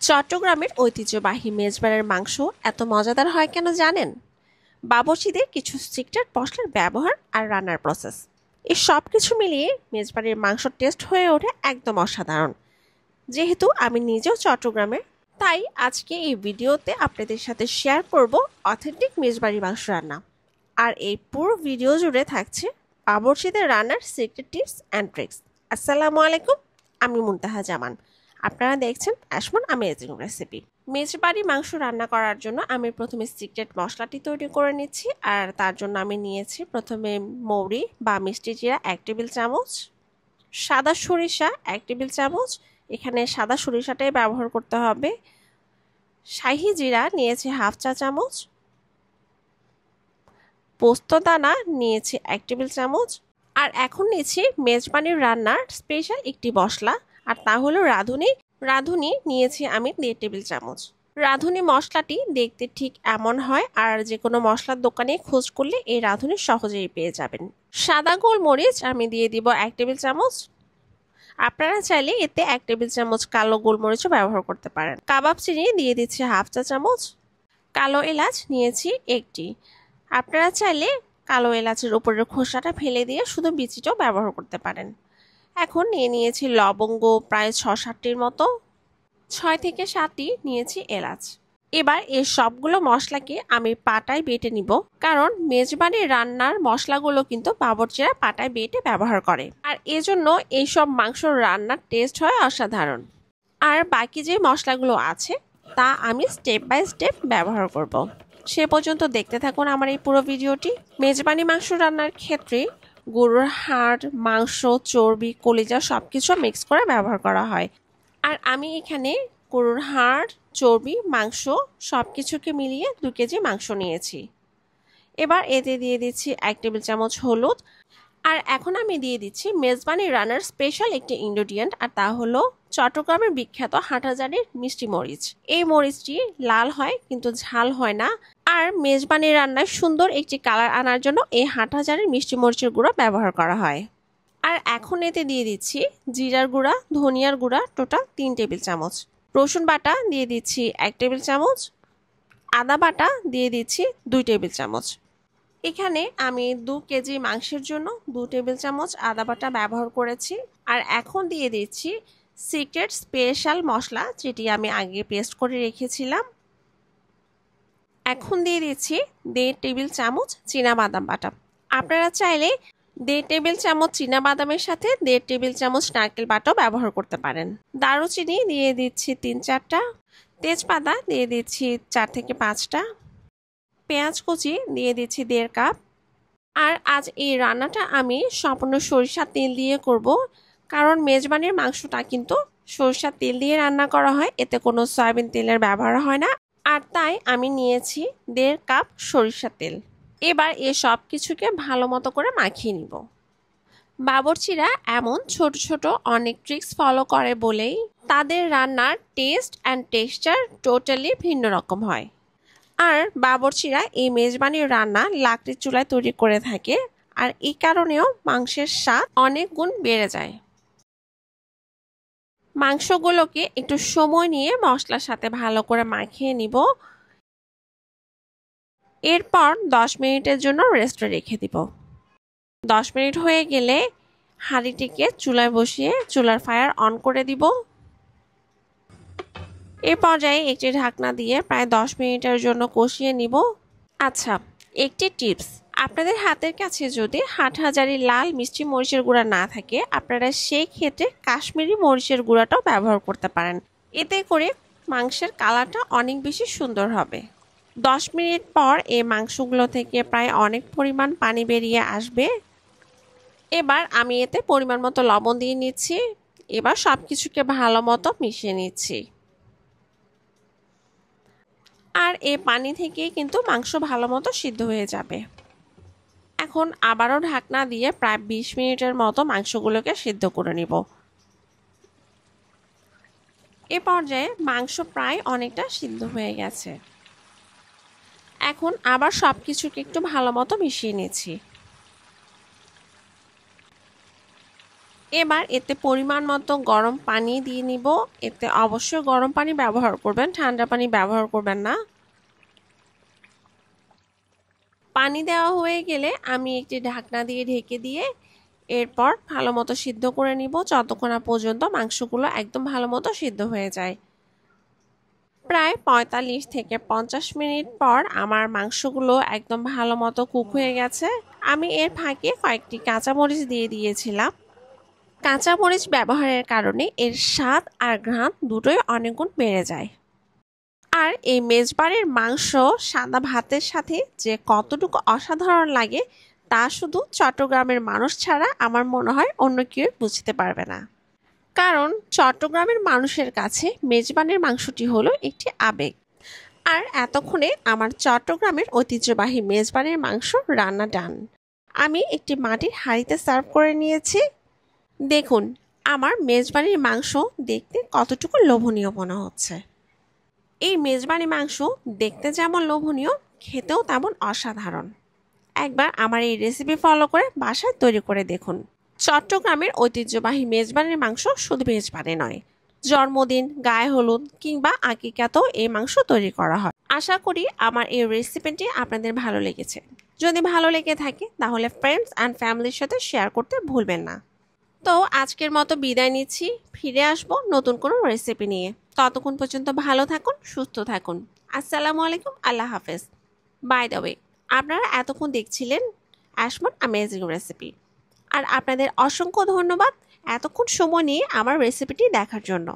চট্টগ্রামের ঐতিহ্যবাহী মেজবারের মাংস এত মজাদার হয় কেন জানেন? বাবুর্চিদের কিছু সিক্রেট মশলার ব্যবহার আর রান্নার প্রসেস, এই সব কিছু মিলিয়ে মেজবাড়ির মাংস টেস্ট হয়ে ওঠে একদম অসাধারণ। যেহেতু আমি নিজেও চট্টগ্রামের, তাই আজকে এই ভিডিওতে আপনাদের সাথে শেয়ার করব অথেন্টিক মেজবাড়ি মাংস রান্না। আর এই পুরো ভিডিও জুড়ে থাকছে বাবুর্চিদের রান্নার সিক্রেট টিপস অ্যান্ড ট্রিক্স। আসসালামু আলাইকুম, আমি মুনতাহা জামান। আপনারা দেখছেন অ্যাশমন আমেজিং রেসিপি। মেজবাড়ি মাংস রান্না করার জন্য আমি প্রথমে সিক্রেট মশলাটি তৈরি করে নিচ্ছি। আর তার জন্য আমি নিয়েছি প্রথমে মৌরি বা মিষ্টি জিরা 1 টেবিল চামচ, সাদা সরিষা 1 টেবিল চামচ, এখানে সাদা সরিষাটাই ব্যবহার করতে হবে। শাহি জিরা নিয়েছি 1/2 চা চামচ, পোস্ত দানা নিয়েছি 1 টেবিল চামচ। আর এখন নিয়েছি মেজবাড়ির রান্নার স্পেশাল একটি মশলা, আর তা হলো রাঁধুনি নিয়েছি আমি 1.5 টেবিল চামচ। রাঁধুনি মশলাটি দেখতে ঠিক এমন হয়, আর যে কোনো মশলার দোকানে খোঁজ করলে এই রাঁধুনি সহজেই পেয়ে যাবেন। সাদা গোলমরিচ আমি দিয়ে দিব 1 টেবিল চামচ। আপনারা চাইলে এতে 1 টেবিল চামচ কালো গোলমরিচও ব্যবহার করতে পারেন। কাবাব চিনি দিয়ে দিচ্ছি 1/2 চা চামচ। কালো এলাচ নিয়েছি 1টি। আপনারা চাইলে কালো এলাচের উপরের খোসাটা ফেলে দিয়ে শুধু বিচিটাও ব্যবহার করতে পারেন। এখন নিয়েছি লবঙ্গ প্রায় 6-7টির মতো, 6 থেকে 7টি নিয়েছি এলাচ। এবার এই সবগুলো মশলাকে আমি পাটায় বেটে নিব, কারণ মেজবাড়ির রান্নার মশলাগুলো কিন্তু বাবুর্চিরা পাটায় বেটে ব্যবহার করে, আর এজন্য এইসব মাংসর রান্নার টেস্ট হয় অসাধারণ। আর বাকি যে মশলাগুলো আছে তা আমি স্টেপ বাই স্টেপ ব্যবহার করব। সে পর্যন্ত দেখতে থাকুন আমার এই পুরো ভিডিওটি। মেজবানি মাংস রান্নার ক্ষেত্রে গরুর হাড়, মাংস, চর্বি, কলিজা সবকিছু মিক্স করে ব্যবহার করা হয়। আর আমি এখানে গরুর হাড়, চর্বি, মাংস সবকিছুকে মিলিয়ে 2 কেজি মাংস নিয়েছি। এবার এতে দিয়ে দিচ্ছি 1 টেবিল চামচ হলুদ। আর এখন আমি দিয়ে দিচ্ছি মেজবানি রান্নার স্পেশাল একটি ইনগ্রেডিয়েন্ট, আর তা হলো চট্টগ্রামের বিখ্যাত হাটহাজারীর মিষ্টি মরিচ। এই মরিচটি লাল হয় কিন্তু ঝাল হয় না, আর মেজবানি রান্নায় সুন্দর একটি কালার আনার জন্য এই হাটহাজারীর মিষ্টি মরিচের গুঁড়া ব্যবহার করা হয়। আর এখন এতে দিয়ে দিচ্ছি জিরার গুঁড়া, ধনিয়ার গুঁড়া টোটাল 3 টেবিল চামচ, রসুন বাটা দিয়ে দিচ্ছি 1 টেবিল চামচ, আদা বাটা দিয়ে দিচ্ছি 2 টেবিল চামচ। এখানে আমি 2 কেজি মাংসের জন্য 2 টেবিল চামচ আদা বাটা ব্যবহার করেছি। আর এখন দিয়ে দিচ্ছি সিক্রেট স্পেশাল মশলা, যেটি আমি আগে পেস্ট করে রেখেছিলাম। এখন দিয়ে দিচ্ছি 1.5 টেবিল চামচ চীনাবাদাম বাটা। আপনারা চাইলে 1.5 টেবিল চামচ চীনাবাদামের সাথে 1.5 টেবিল চামচ নারকেল বাটাও ব্যবহার করতে পারেন। দারুচিনি দিয়ে দিচ্ছি 3-4টা, তেজপাতা দিয়ে দিচ্ছি 4 থেকে 5টা, পেঁয়াজ কুচি দিয়ে দিচ্ছি 1.5 কাপ। আর আজ এই রান্নাটা আমি সম্পূর্ণ সরিষার তেল দিয়ে করব, কারণ মেজবানির মাংসটা কিন্তু সরিষার তেল দিয়ে রান্না করা হয়, এতে কোনো সয়াবিন তেলের ব্যবহার হয় না। আর তাই আমি নিয়েছি 1.5 কাপ সরিষার তেল। এবার এই সব কিছুকে ভালো মতো করে মাখিয়ে নিব। বাবুর্চিরা এমন ছোট ছোট অনেক ট্রিক্স ফলো করে বলেই তাদের রান্নার টেস্ট অ্যান্ড টেক্সচার টোটালি ভিন্ন রকম হয়। আর বাবুর্চিরা এই মেজবানির রান্না লাকড়ির চুলায় তৈরি করে থাকে, আর এই কারণেও মাংসের স্বাদ অনেক গুণ বেড়ে যায়। মাংসগুলোকে একটু সময় নিয়ে মশলার সাথে ভালো করে মাখিয়ে নিব। এরপর 10 মিনিটের জন্য রেস্টে রেখে দিব। 10 মিনিট হয়ে গেলে হাঁড়িটিকে চুলায় বসিয়ে চুলার ফায়ার অন করে দিব। এই পর্যায়ে একটি ঢাকনা দিয়ে প্রায় 10 মিনিটের জন্য কষিয়ে নিব। আচ্ছা, একটি টিপস, আপনাদের হাতের কাছে যদি হাটহাজারী লাল মিষ্টি মরিচের গুঁড়া না থাকে, আপনারা সেই ক্ষেত্রে কাশ্মীরি মরিচের গুঁড়াটাও ব্যবহার করতে পারেন। এতে করে মাংসের কালারটা অনেক বেশি সুন্দর হবে। 10 মিনিট পর এই মাংসগুলো থেকে প্রায় অনেক পরিমাণ পানি বেরিয়ে আসবে। এবার আমি এতে পরিমাণ মতো লবণ দিয়ে নিচ্ছি। এবার সব কিছুকে ভালো মতো মিশিয়ে নিচ্ছি। আর এই পানি থেকে কিন্তু মাংস ভালো মতো সিদ্ধ হয়ে যাবে। এখন আবারও ঢাকনা দিয়ে প্রায় 20 মিনিটের মতো মাংসগুলোকে সিদ্ধ করে নিব। এ পর্যায়ে মাংস প্রায় অনেকটা সিদ্ধ হয়ে গেছে। এখন আবার সব কিছুকে একটু ভালো মতো মিশিয়ে নিচ্ছি। এবার এতে পরিমাণ মতো গরম পানি দিয়ে নিব। এতে অবশ্যই গরম পানি ব্যবহার করবেন, ঠান্ডা পানি ব্যবহার করবেন না। পানি দেওয়া হয়ে গেলে আমি একটি ঢাকনা দিয়ে ঢেকে দিয়ে এরপর ভালো মতো সিদ্ধ করে নিব, যতক্ষণ না পর্যন্ত মাংসগুলো একদম ভালো মতো সিদ্ধ হয়ে যায়। প্রায় ৪৫ থেকে ৫০ মিনিট পর আমার মাংসগুলো একদম ভালো মতো কুক হয়ে গেছে। আমি এর ফাঁকে কয়েকটি কাঁচামরিচ দিয়ে দিয়েছিলাম। কাঁচামরিচ ব্যবহারের কারণে এর স্বাদ আর ঘ্রাণ দুটোই অনেক গুণ বেড়ে যায়। আর এই মেজবাড়ির মাংস সাদা ভাতের সাথে যে কতটুকু অসাধারণ লাগে তা শুধু চট্টগ্রামের মানুষ ছাড়া আমার মনে হয় অন্য কেউ বুঝতে পারবে না। কারণ চট্টগ্রামের মানুষের কাছে মেজবানের মাংসটি হলো একটি আবেগ। আর এতক্ষণে আমার চট্টগ্রামের ঐতিহ্যবাহী মেজবানের মাংস রান্না ডান। আমি একটি মাটির হাঁড়িতে সার্ভ করে নিয়েছি। দেখুন আমার মেজবানির মাংস দেখতে কতটুকু লোভনীয় মনে হচ্ছে। এই মেজবানি মাংস দেখতে যেমন লোভনীয়, খেতেও তেমন অসাধারণ। একবার আমার এই রেসিপি ফলো করে বাসায় তৈরি করে দেখুন। চট্টগ্রামের ঐতিহ্যবাহী মেজবানির মাংস শুধু মেজবানি নয়, জন্মদিন, গায়ে হলুদ কিংবা আকিকাতেও এই মাংস তৈরি করা হয়। আশা করি আমার এই রেসিপিটি আপনাদের ভালো লেগেছে। যদি ভালো লেগে থাকে তাহলে ফ্রেন্ডস অ্যান্ড ফ্যামিলির সাথে শেয়ার করতে ভুলবেন না। তো আজকের মতো বিদায় নিচ্ছি, ফিরে আসবো নতুন কোনো রেসিপি নিয়ে। ততক্ষণ পর্যন্ত ভালো থাকুন, সুস্থ থাকুন। আসসালামু আলাইকুম, আল্লাহ হাফেজ। বাই দ্য ওয়ে, আপনারা এতক্ষণ দেখছিলেন অ্যাশমন অ্যামেজিং রেসিপি। আর আপনাদের অসংখ্য ধন্যবাদ এতক্ষণ সময় নিয়ে আমার রেসিপিটি দেখার জন্য।